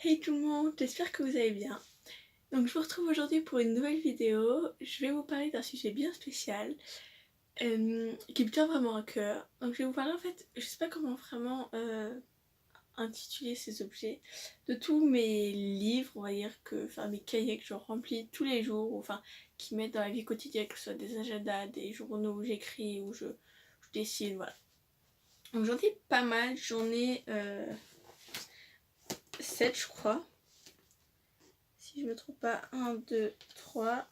Hey tout le monde, j'espère que vous allez bien. Donc je vous retrouve aujourd'hui pour une nouvelle vidéo. Je vais vous parler d'un sujet bien spécial qui me tient vraiment à cœur. Donc je vais vous parler en fait, je sais pas comment vraiment intituler ces objets, de tous mes livres, on va dire enfin mes cahiers que je remplis tous les jours, enfin qui m'aident dans la vie quotidienne, que ce soit des agendas, des journaux où j'écris, où je dessine, voilà. Donc j'en ai pas mal, j'en ai 7 je crois. Si je me trompe pas, 1, 2, 3,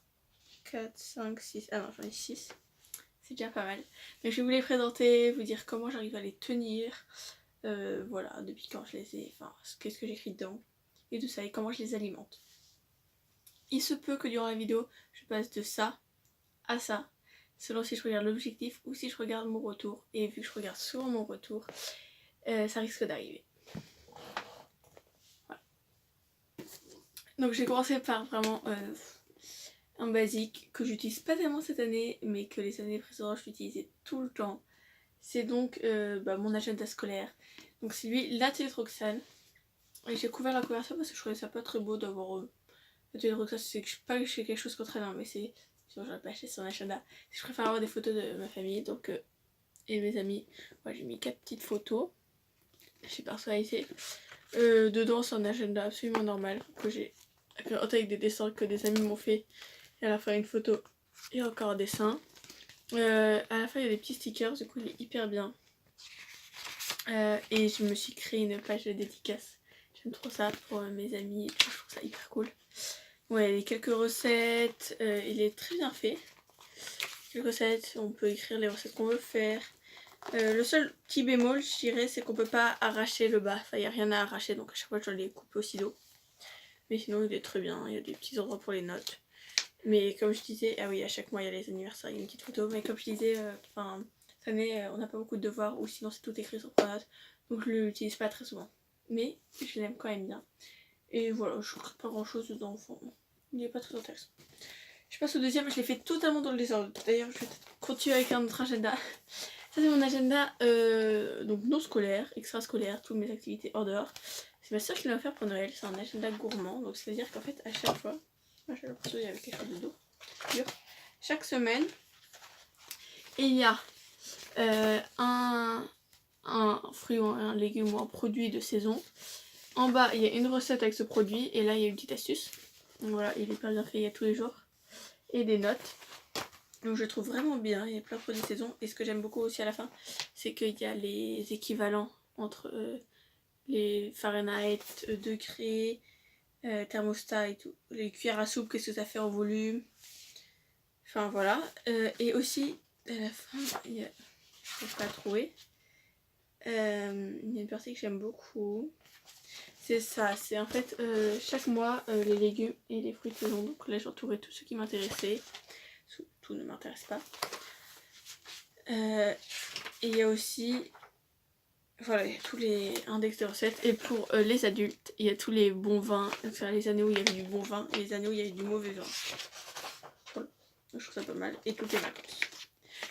4, 5, 6. Ah non, j'en ai 6. C'est déjà pas mal. Donc je vais vous les présenter, vous dire comment j'arrive à les tenir. Voilà, depuis quand je les ai, enfin, qu'est-ce que j'écris dedans. Et tout ça, et comment je les alimente. Il se peut que durant la vidéo, je passe de ça à ça, selon si je regarde l'objectif ou si je regarde mon retour. Et vu que je regarde souvent mon retour, ça risque d'arriver. Voilà. Donc j'ai commencé par vraiment un basique que j'utilise pas tellement cette année, mais que les années précédentes je l'utilisais tout le temps. C'est donc mon agenda scolaire. Donc c'est lui, la Télétroxane. Et j'ai couvert la couverture parce que je trouvais ça pas très beau d'avoir la Télétroxane. C'est pas que je fais quelque chose contre elle, mais c'est... Sinon j'aurais pas acheté son agenda. Je préfère avoir des photos de ma famille donc, et mes amis. Moi j'ai mis 4 petites photos. J'ai personnalisé. Dedans c'est un agenda absolument normal que j'ai avec des dessins que des amis m'ont fait. Et à la fin une photo et encore un dessin. À la fin il y a des petits stickers, du coup il est hyper bien. Et je me suis créé une page de dédicace. J'aime trop ça pour mes amis, je trouve ça hyper cool. Ouais, les quelques recettes, il est très bien fait. Les recettes, on peut écrire les recettes qu'on veut faire. Le seul petit bémol, je dirais, c'est qu'on peut pas arracher le bas. Enfin, il n'y a rien à arracher, donc à chaque fois je dois les couper au ciseau. Mais sinon, il est très bien. Il y a des petits endroits pour les notes. Mais comme je disais, ah oui, à chaque mois il y a les anniversaires, il y a une petite photo. Mais comme je disais, cette année, on n'a pas beaucoup de devoirs, ou sinon c'est tout écrit sur notes. Donc je l'utilise pas très souvent. Mais je l'aime quand même bien. Et voilà, je ne crée pas grand chose dedans. Enfin, il n'est pas très intéressant. Je passe au deuxième, je l'ai fait totalement dans le désordre. D'ailleurs, je vais continuer avec un autre agenda. Ça, c'est mon agenda donc non scolaire, extra-scolaire, toutes mes activités hors dehors. C'est ma soeur qui l'a offert pour Noël. C'est un agenda gourmand. Donc, c'est-à-dire qu'en fait, à chaque fois, moi j'ai l'impression qu'il y avait quelque chose de dur. Chaque semaine, il y a un fruit ou un légume ou un produit de saison. En bas, il y a une recette avec ce produit. Et là, il y a une petite astuce. Donc voilà, il est pas bien fait, il y a tous les jours. Et des notes. Donc je le trouve vraiment bien, il y a plein de produits de saison. Et ce que j'aime beaucoup aussi à la fin, c'est qu'il y a les équivalents entre les Fahrenheit, degrés, thermostat et tout. Les cuillères à soupe, qu'est-ce que ça fait en volume. Enfin voilà. Et aussi, à la fin, il y a... je ne peux pas trouver. Il y a une partie que j'aime beaucoup. C'est ça, c'est en fait chaque mois les légumes et les fruits de saison. Donc là j'ai entouré tout ce qui m'intéressait. Tout ne m'intéresse pas. Et il y a aussi, voilà, il y a tous les index de recettes. Et pour les adultes, il y a tous les bons vins, enfin les années où il y avait du bon vin et les années où il y avait du mauvais vin. Voilà. Je trouve ça pas mal. Et toutes les vacances.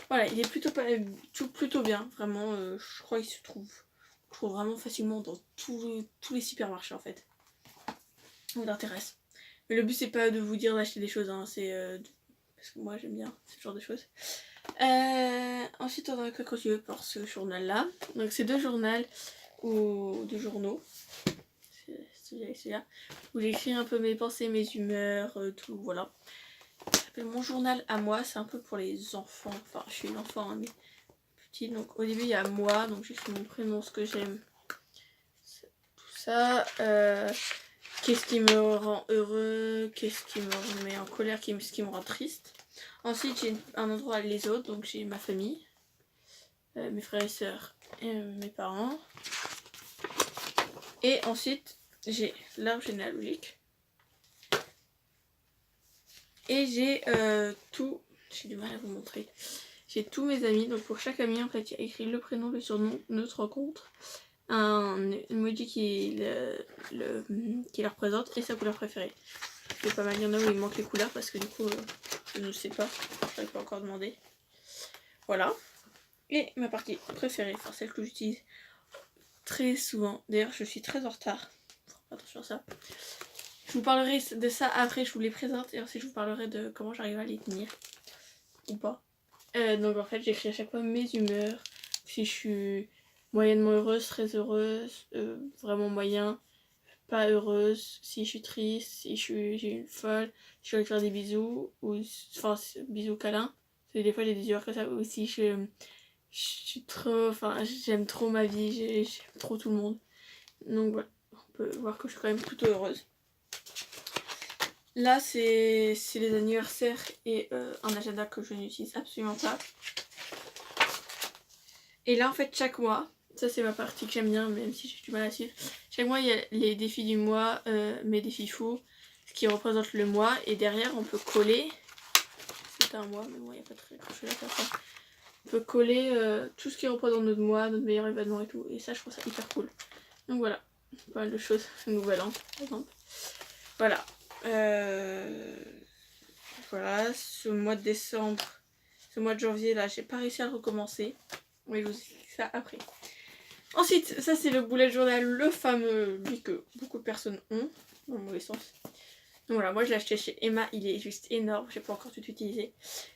Voilà, il est plutôt bien, vraiment. Je crois qu'il se trouve vraiment facilement dans tous les supermarchés en fait. Ça vous intéresse. Mais le but c'est pas de vous dire d'acheter des choses, hein, c'est parce que moi j'aime bien ce genre de choses. Ensuite on a quoi continuer par ce journal là. Donc c'est deux journaux ou deux journaux. C'est celui-là. Où j'écris un peu mes pensées, mes humeurs, tout, voilà. Ça s'appelle mon journal à moi, c'est un peu pour les enfants. Enfin je suis une enfant hein, mais petite. Donc au début il y a moi, donc j'écris mon prénom, ce que j'aime. Tout ça. Qu'est-ce qui me rend heureux, qu'est-ce qui me met en colère, ce qui me rend triste. Ensuite, j'ai un endroit les autres, donc j'ai ma famille, mes frères et sœurs et mes parents. Et ensuite, j'ai l'arbre généalogique. Et j'ai tout, j'ai du mal à vous montrer. J'ai tous mes amis, donc pour chaque ami, en fait, il y a écrit le prénom, le surnom, notre rencontre, un emoji qui la représente et sa couleur préférée. C'est pas mal, il y en a où il manque les couleurs parce que du coup, je ne sais pas, je n'avais pas encore demandé. Voilà. Et ma partie préférée, enfin celle que j'utilise très souvent. D'ailleurs, je suis très en retard. attention à ça. Je vous parlerai de ça après, je vous les présente et ensuite je vous parlerai de comment j'arrive à les tenir ou pas. Donc en fait j'écris à chaque fois mes humeurs, si je suis moyennement heureuse, très heureuse, vraiment moyen, pas heureuse, si je suis triste, si j'ai une folle, si je vais faire des bisous, ou enfin bisous câlins, des fois j'ai des humeurs comme ça, ou si je suis trop, enfin j'aime trop ma vie, j'aime trop tout le monde. Donc voilà, on peut voir que je suis quand même plutôt heureuse. Là c'est les anniversaires et un agenda que je n'utilise absolument pas. Et là en fait chaque mois, ça c'est ma partie que j'aime bien même si j'ai du mal à suivre. Chaque mois il y a les défis du mois, mes défis fous, ce qui représente le mois. Et derrière on peut coller, c'est un mois mais moi il n'y a pas très grand chose à faire ça. On peut coller tout ce qui représente notre mois, notre meilleur événement et tout. Et ça je trouve ça hyper cool. Donc voilà, pas mal de choses, nouvel an par exemple. Voilà. Voilà, ce mois de décembre, ce mois de janvier là, j'ai pas réussi à le recommencer. Mais je vous explique ça après. Ensuite, ça c'est le bullet journal, le fameux, lui que beaucoup de personnes ont, dans le mauvais sens. Donc voilà, moi je l'ai acheté chez Emma, il est juste énorme, j'ai pas encore tout utilisé.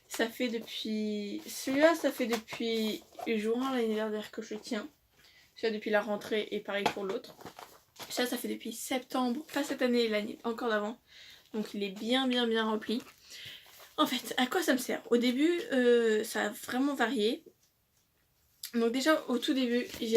Ça fait depuis, celui-là ça fait depuis juin l'année dernière que je le tiens. Celui-là depuis la rentrée et pareil pour l'autre. Ça fait depuis septembre, pas cette année, l'année encore d'avant. Donc il est bien rempli. En fait, à quoi ça me sert? Au début, ça a vraiment varié. Donc déjà, au tout début, j'ai